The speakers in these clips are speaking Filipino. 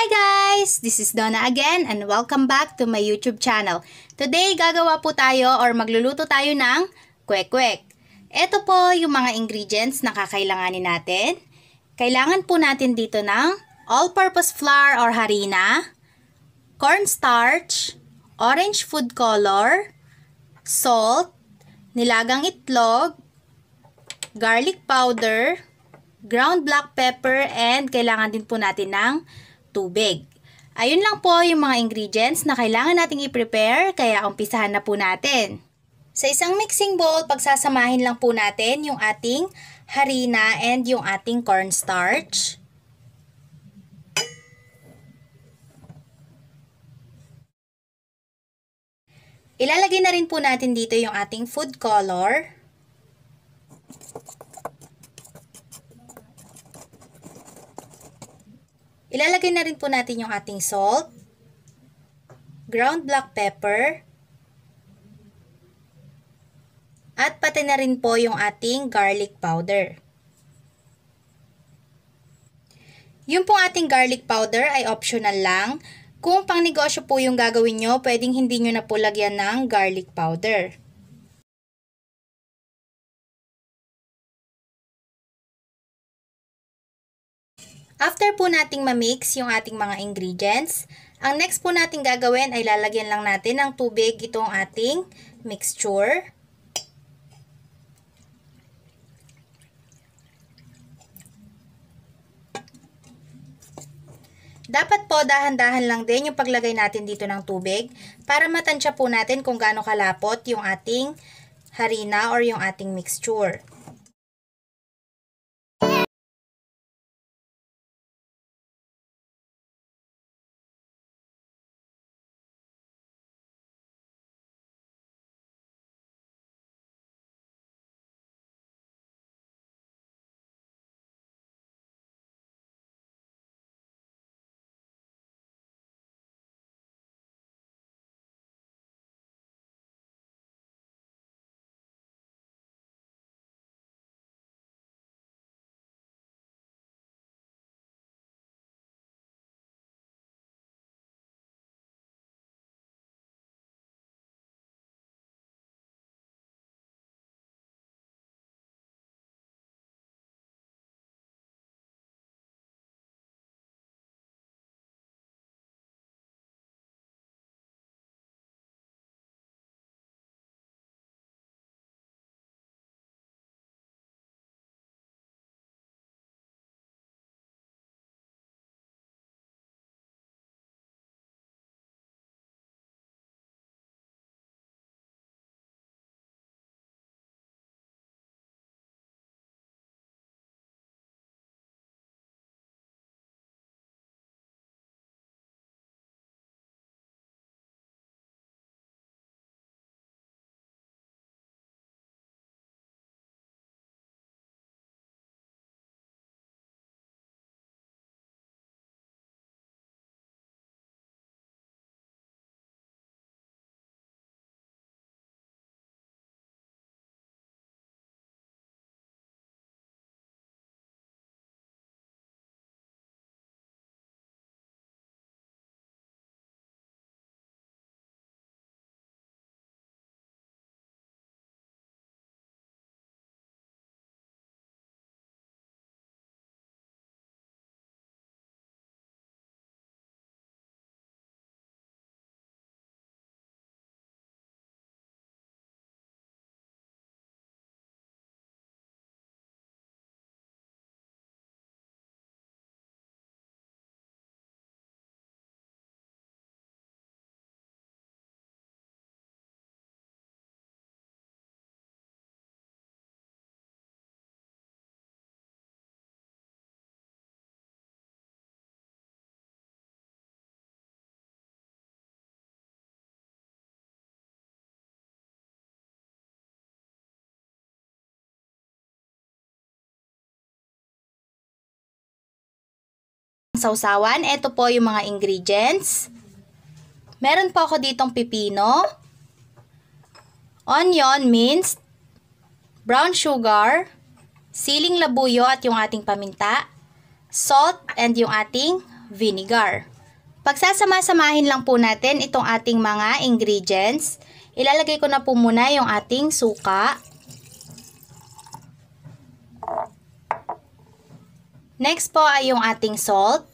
Hi guys! This is Donna again and welcome back to my YouTube channel. Today, gagawa po tayo or magluluto tayo ng kwek-kwek. Ito po yung mga ingredients na kakailanganin natin. Kailangan po natin dito ng all-purpose flour or harina, cornstarch, orange food color, salt, nilagang itlog, garlic powder, ground black pepper, and kailangan din po natin ng tubig. Ayun lang po yung mga ingredients na kailangan nating i-prepare, kaya umpisahan na po natin. Sa isang mixing bowl, pagsasamahin lang po natin yung ating harina and yung ating cornstarch. Ilalagay na rin po natin dito yung ating food color. Ilalagay na rin po natin yung ating salt, ground black pepper, at pati na rin po yung ating garlic powder. Yung pong ating garlic powder ay optional lang. Kung pang negosyo po yung gagawin nyo, pwedeng hindi nyo na po lagyan ng garlic powder. After po nating ma-mix yung ating mga ingredients, ang next po nating gagawin ay lalagyan lang natin ng tubig itong ating mixture. Dapat po dahan-dahan lang din yung paglagay natin dito ng tubig para matansya po natin kung gaano kalapot yung ating harina or yung ating mixture. Sausawan, ito po yung mga ingredients. Meron po ako ditong pipino, onion minced, brown sugar, siling labuyo at yung ating paminta, salt, and yung ating vinegar. Pagsasama-samahin lang po natin itong ating mga ingredients. Ilalagay ko na po muna yung ating suka. Next po ay yung ating salt.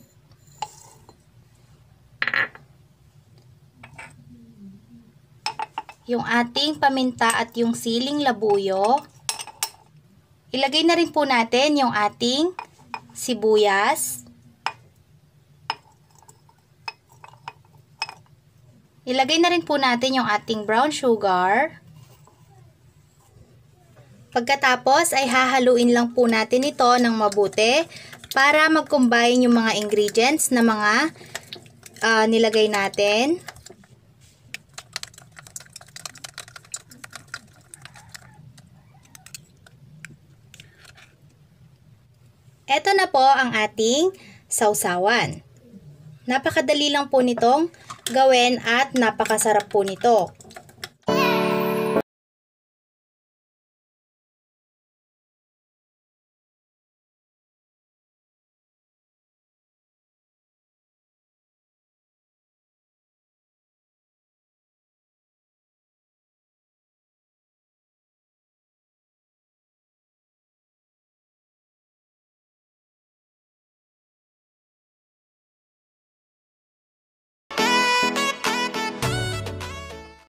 Yung ating paminta at yung siling labuyo. Ilagay na rin po natin yung ating sibuyas. Ilagay na rin po natin yung ating brown sugar. Pagkatapos ay hahaluin lang po natin ito ng mabuti para mag-combine yung mga ingredients na mga nilagay natin. Ito na po ang ating sausawan. Napakadali lang po nitong gawin at napakasarap po nito.